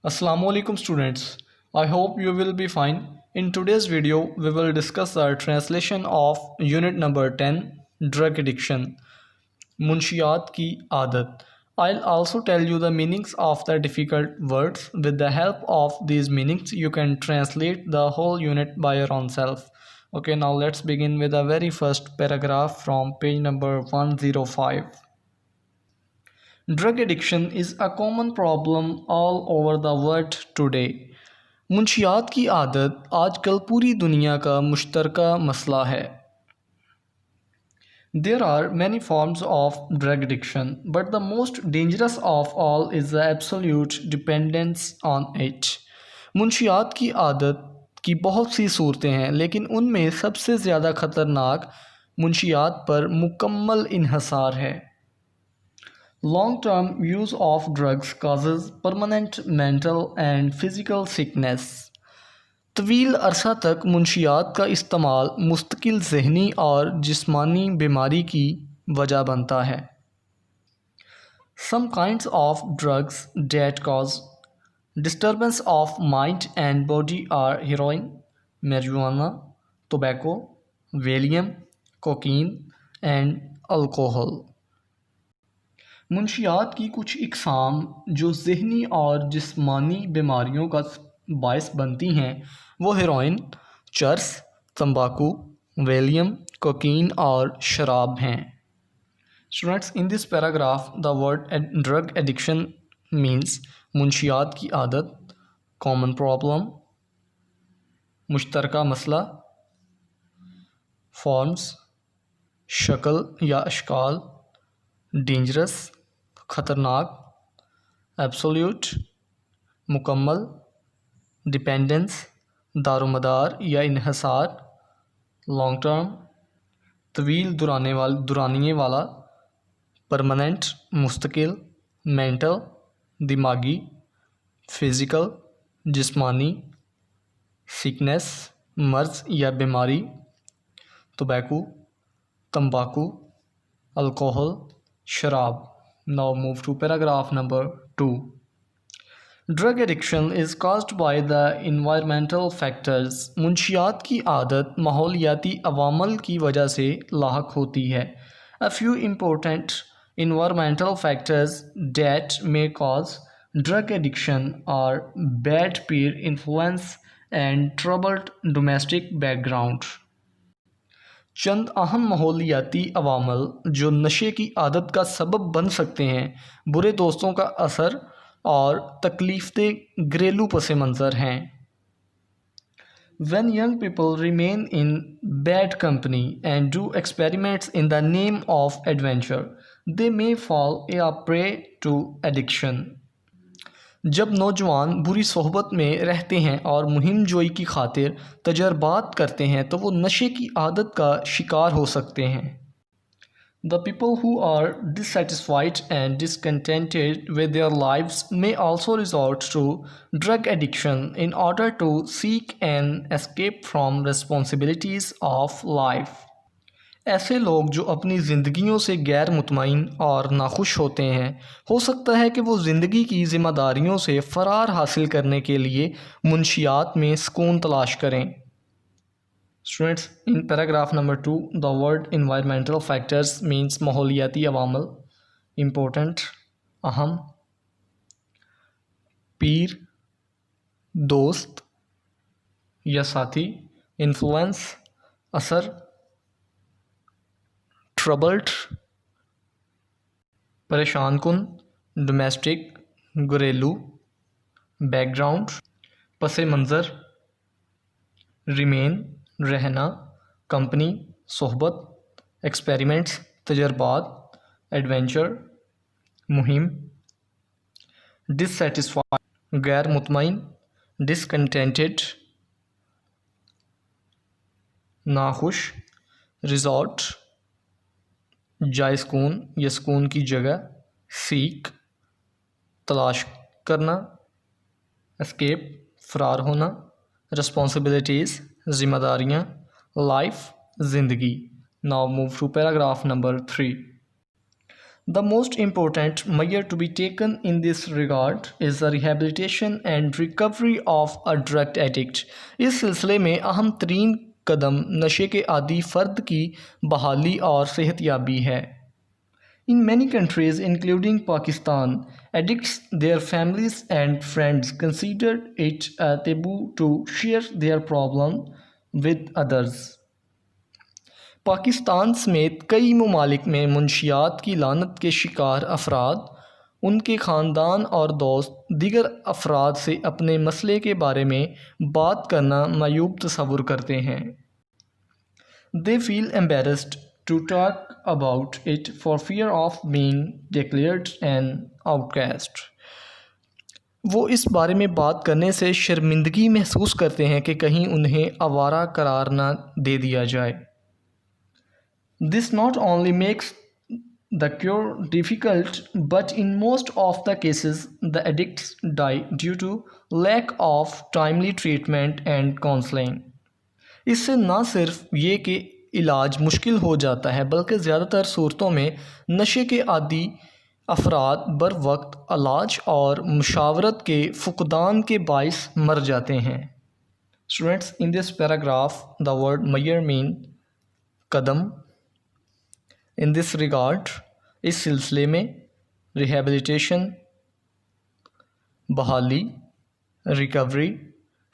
Assalamualaikum students. I hope you will be fine. In today's video, we will discuss the translation of unit number 10, drug addiction, मुंशियात की आदत. I'll also tell you the meanings of the difficult words. With the help of these meanings, you can translate the whole unit by your own self. Okay, now let's begin with the very first paragraph from page number 105. Drug addiction is a common problem all over the world today. मुंशियात की आदत आजकल पूरी दुनिया का मुश्तरका मसला है. There are many forms of drug addiction, but the most dangerous of all is the absolute dependence on it. मुंशियात की आदत की बहुत सी सूरतें हैं, लेकिन उनमें सबसे ज़्यादा ख़तरनाक मुंशियात पर मुकम्मल इन्हसार है. Long-term use of drugs causes permanent mental and physical sickness. तवील अरसा तक मुंशियात का इस्तेमाल मुस्तकिल ज़हनी और जिस्मानी बीमारी की वजह बनता है. Some kinds of drugs that cause disturbance of mind and body are heroin, marijuana, tobacco, Valium, cocaine and alcohol. मुंशियात की कुछ इकसाम जो ज़हनी और जिस्मानी बीमारियों का बायस बनती हैं वो हेरोइन, चर्स, तंबाकू, वेलियम, कोकीन और शराब हैं. Students, in this paragraph the word drug addiction means मुंशियात की आदत, कॉमन प्रॉब्लम, मुश्तरका मसला, फॉर्म्स, शक्ल या अशकाल, डेंजरस ख़तरनाक, एब्सोल्यूट मुकम्मल, डिपेंडेंस दारोमदार या इन्हसार, लॉन्ग टर्म तवील दुरानिए वाला, परमानेंट मुस्तकिल, मेंटल दिमागी, फ़िज़िकल जिस्मानी, सिकनेस मर्ज़ या बीमारी, टोबैको तंबाकू, अल्कोहल शराब. Now move to paragraph number 2. Drug addiction is caused by the environmental factors. मुंशियात की आदत माहौलियाती अवामल की वजह से लाहक होती है. A few important environmental factors that may cause drug addiction are bad peer influence and troubled domestic background. चंद अहम माहौलियाती अवामल जो नशे की आदत का सबब बन सकते हैं बुरे दोस्तों का असर और तकलीफ़देह घरेलू पस मंज़र हैं. When young people remain in bad company and do experiments in the name of adventure, they may fall a prey to addiction. जब नौजवान बुरी सोहबत में रहते हैं और मुहिम जोई की खातिर तजर्बात करते हैं तो वो नशे की आदत का शिकार हो सकते हैं. The people who are dissatisfied and discontented with their lives may also resort to drug addiction in order to seek an escape from responsibilities of life. ऐसे लोग जो अपनी ज़िंदगियों से गैर मुतमईन और नाखुश होते हैं हो सकता है कि वो ज़िंदगी की ज़िम्मेदारियों से फ़रार हासिल करने के लिए मुंशियात में सुकून तलाश करें. Students, in paragraph number 2 the word environmental factors means माहौलियाती अवामल, इम्पोर्टेंट अहम, पीर दोस्त या साथी, इन्फ्लुएंस असर, ट्रबल्ड परेशान कुन, डोमेस्टिक घरेलू, बैकग्राउंड पस मंज़र, रिमेन रहना, कंपनी सोहबत, एक्सपेरिमेंट्स तजर्बात, एडवेंचर मुहिम, डिससेटिस्फाइड गैर मुतमईन, डिसकंटेंटेड नाखुश, रिजॉर्ट जाए सुकून या सुकून की जगह, सीक तलाश करना, एस्केप फ़रार होना, रिस्पॉन्सिबिलिटीज़ ज़िम्मेदारियाँ, लाइफ ज़िंदगी. Now move to paragraph number 3. The most important measure to be taken in this regard is the rehabilitation and recovery of a drug addict. इस सिलसिले में अहम तरीन कदम नशे के आदी फ़र्द की बहाली और सेहतयाबी है। In many countries, including Pakistan, addicts, their families and friends consider it a taboo to share their problem with others. Pakistan समेत कई ममालिक में मुंशियात की लानत के शिकार अफराद उनके ख़ानदान और दोस्त दीगर अफराद से अपने मसले के बारे में बात करना मायूब तस्वुर करते हैं। They feel embarrassed to talk about it for fear of being declared an outcast. वो इस बारे में बात करने से शर्मिंदगी महसूस करते हैं कि कहीं उन्हें आवारा करार ना दे दिया जाए। This not only makes the cure difficult, but in most of the cases, the addicts die due to lack of timely treatment and counseling. इससे ना सिर्फ ये कि इलाज मुश्किल हो जाता है, बल्कि ज़्यादातर सूरतों में नशे के आदी अफराद बर वक्त इलाज और मुशावरत के फुकदान के बाइस मर जाते हैं। Students, in this paragraph, the word measure mean Kadam. In this regard इस सिलसिले में रिहेबिलिटेशन, बहाली, रिकवरी,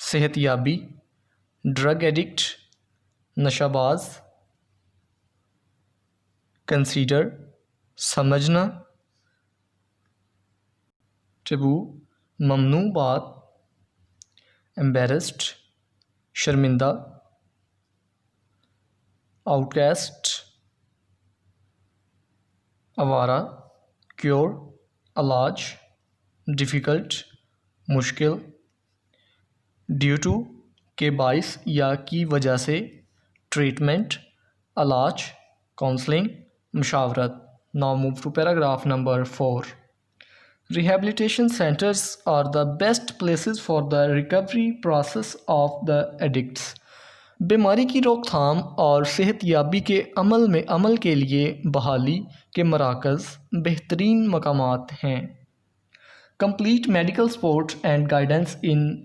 सेहतयाबी, ड्रग एडिक्ट, नशाबाज, कंसीडर, समझना, टबू, ममनू बात, एम्बेरस्ड, शर्मिंदा, आउटकास्ट, आवारा, क्योर, इलाज, डिफ़िकल्ट, मुश्किल, ड्यू टू के बाइस या की वजह से, ट्रीटमेंट, इलाज, काउंसलिंग, मुशावरत। Now move to paragraph number 4। Rehabilitation centers are the best places for the recovery process of the addicts. बीमारी की रोकथाम और सेहतयाबी के अमल के लिए बहाली के मराकज़ बेहतरीन मकामात हैं। Complete medical support and guidance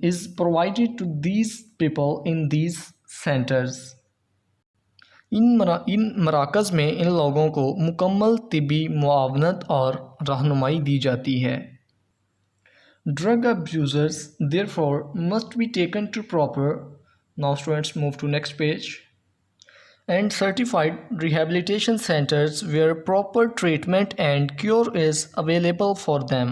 is provided to these people in these centers. इन मराकज़ में इन लोगों को मुकम्मल तिबी मुआवनत और रहनुमाई दी जाती है। Drug abusers therefore must be taken to proper, now students move to next page, and certified rehabilitation centers where proper treatment and cure is available for them.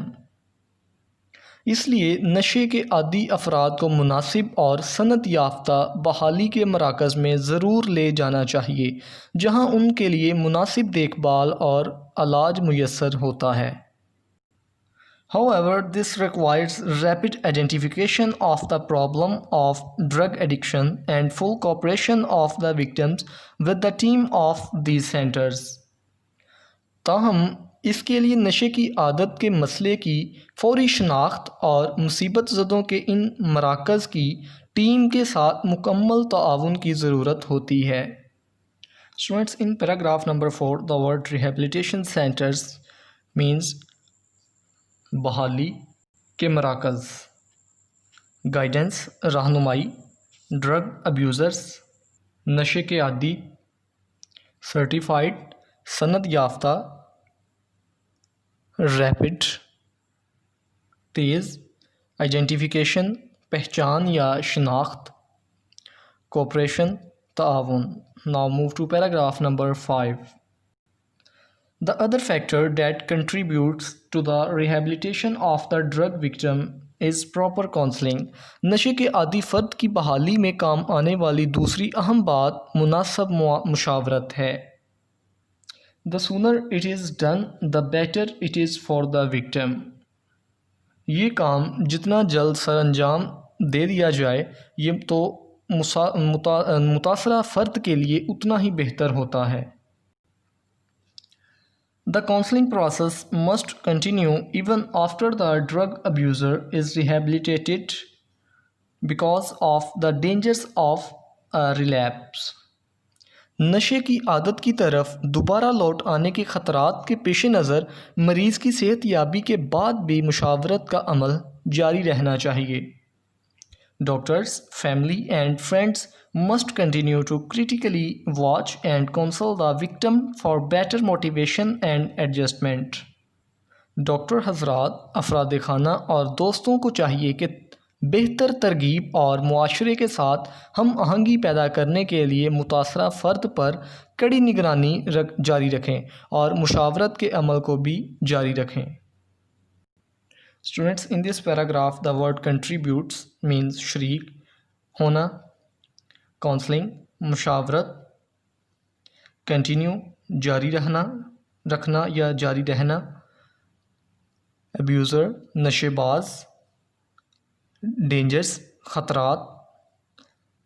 इसलिए नशे के आदी अफराद को मुनासिब और सनद याफ्ता बहाली के मराकज़ में ज़रूर ले जाना चाहिए, जहां उनके लिए मुनासिब देखभाल और इलाज मुयस्सर होता है। However, this requires rapid identification of the problem of drug addiction and full cooperation of the victims with the team of these centers. ताहम इसके लिए नशे की आदत के मसले की फौरी शनाख्त और मुसीबत ज़दों के इन मराकज़ की टीम के साथ मुकम्मल ताआवुन की ज़रूरत होती है। Students, in paragraph number 4, the word rehabilitation centers means बहाली के मराकज़, गाइडेंस, रहनुमाई, ड्रग अब्यूज़र्स, नशे के आदी, सर्टिफाइड, सनद याफ्ता, रैपिड, तेज़, आइडेंटिफिकेशन, पहचान या शिनाख्त, कोऑपरेशन, ताआवुन। Now move to paragraph number 5। The other factor that contributes to the rehabilitation of the drug victim is proper counseling. नशे के आदी फ़र्द की बहाली में काम आने वाली दूसरी अहम बात मुनासिब मुशावरत है। The sooner it is done, the better it is for the victim. ये काम जितना जल्द सर अंजाम दे दिया जाए, ये तो मुतासरा फ़र्द के लिए उतना ही बेहतर होता है। The counseling process must continue even after the drug abuser is rehabilitated because of the dangers of a relapse. नशे की आदत की तरफ दोबारा लौट आने के ख़तरात के पेश नज़र मरीज़ की सेहत याबी के बाद भी मुशावरत का अमल जारी रहना चाहिए। Doctors, family and friends must continue to critically watch and counsel the victim for better motivation and adjustment। Doctor हजरात, अफराद खाना और दोस्तों को चाहिए कि बेहतर तरगीब और मुआशरे के साथ हम आहंगी पैदा करने के लिए मुतासरा फ़र्द पर कड़ी निगरानी जारी रखें और मुशावरत के अमल को भी जारी रखें। Students, in this paragraph the word contributes means शरीक होना, काउंसलिंग मुशावरत, कंटिन्यू जारी रखना या जारी रहना, अब्यूज़र नशेबाज, डेंजर्स ख़तरात,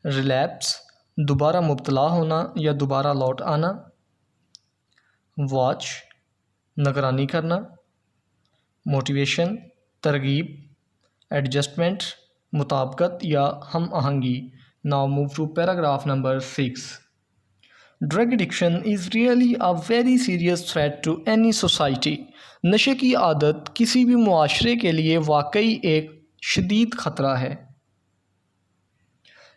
रिलैप्स दोबारा मुब्तला होना या दोबारा लौट आना, वॉच निगरानी करना, मोटिवेशन तरगीब, एडजस्टमेंट मुताबकत या हम आहंगी। Now move to paragraph number 6। Drug addiction is really a very serious threat to any society. नशे की आदत किसी भी मुआशरे के लिए वाकई एक शदीद ख़तरा है।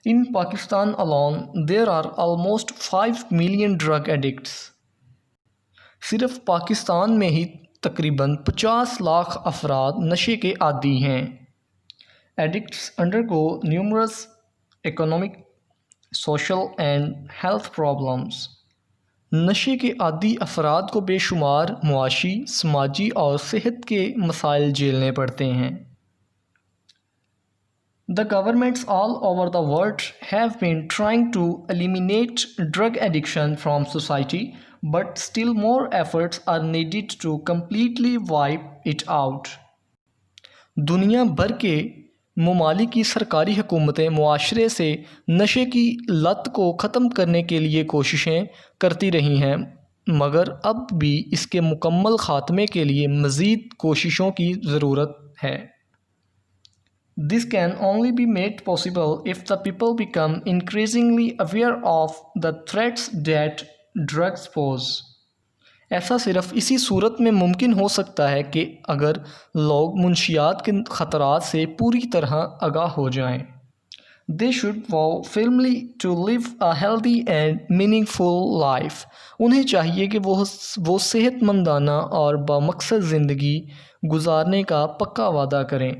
In Pakistan alone there are almost 5 million drug addicts. सिर्फ पाकिस्तान में ही तकरीबन 50 लाख अफराद नशे के आदी हैं। Addicts undergo numerous economic, social and health problems. नशे के आदी अफराद को बेशुमार मुआशी, समाजी और सेहत के मसाइल झेलने पड़ते हैं। The governments all over the world have been trying to eliminate drug addiction from society, but still more efforts are needed to completely wipe it out। दुनिया भर के ममालिक की सरकारी हुकूमतें मुआशरे से नशे की लत को ख़त्म करने के लिए कोशिशें करती रही हैं, मगर अब भी इसके मुकम्मल ख़ात्मे के लिए मज़ीद कोशिशों की ज़रूरत है। This can only be made possible if the people become increasingly aware of the threats that drugs pose। ऐसा सिर्फ इसी सूरत में मुमकिन हो सकता है कि अगर लोग मुंशियात के ख़तरात से पूरी तरह आगाह हो जाएं। They should vow firmly to live a healthy and meaningful life। उन्हें चाहिए कि वो सेहतमंदाना और बामकसद ज़िंदगी गुजारने का पक्का वादा करें।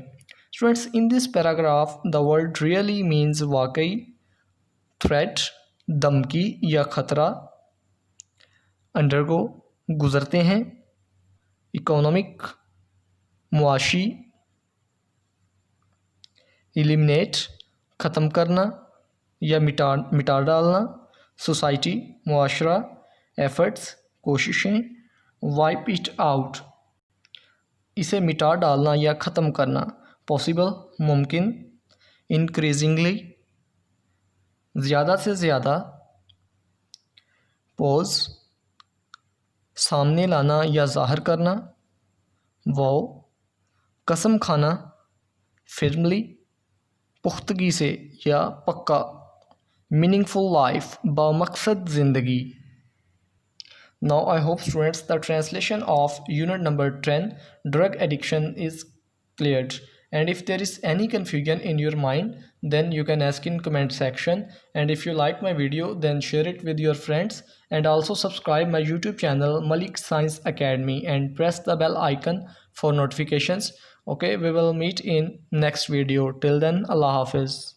Students, in this paragraph the word really means वाकई, threat धमकी या ख़तरा, undergo गुज़रते हैं, इकोनॉमिक मुआशी, eliminate ख़त्म करना या मिटा डालना, सोसाइटी मुआशरा, एफ़र्ट्स कोशिशें, वाइप इट आउट इसे मिटा डालना या ख़त्म करना, पॉसिबल मुमकिन, इंक्रीजिंगली ज़्यादा से ज़्यादा, पोज सामने लाना या ज़ाहिर करना, वो कसम खाना, फिर्मली पुख्तगी से या पक्का, मीनिंगफुल लाइफ बामकसद ज़िंदगी। Now I hope students the translation of unit number 10 drug addiction is cleared, and if there is any confusion in your mind then you can ask in comment section, and if you like my video then share it with your friends, and also subscribe my YouTube channel Malik Science Academy and press the bell icon for notifications. Okay, we will meet in next video. Till then, Allah Hafiz.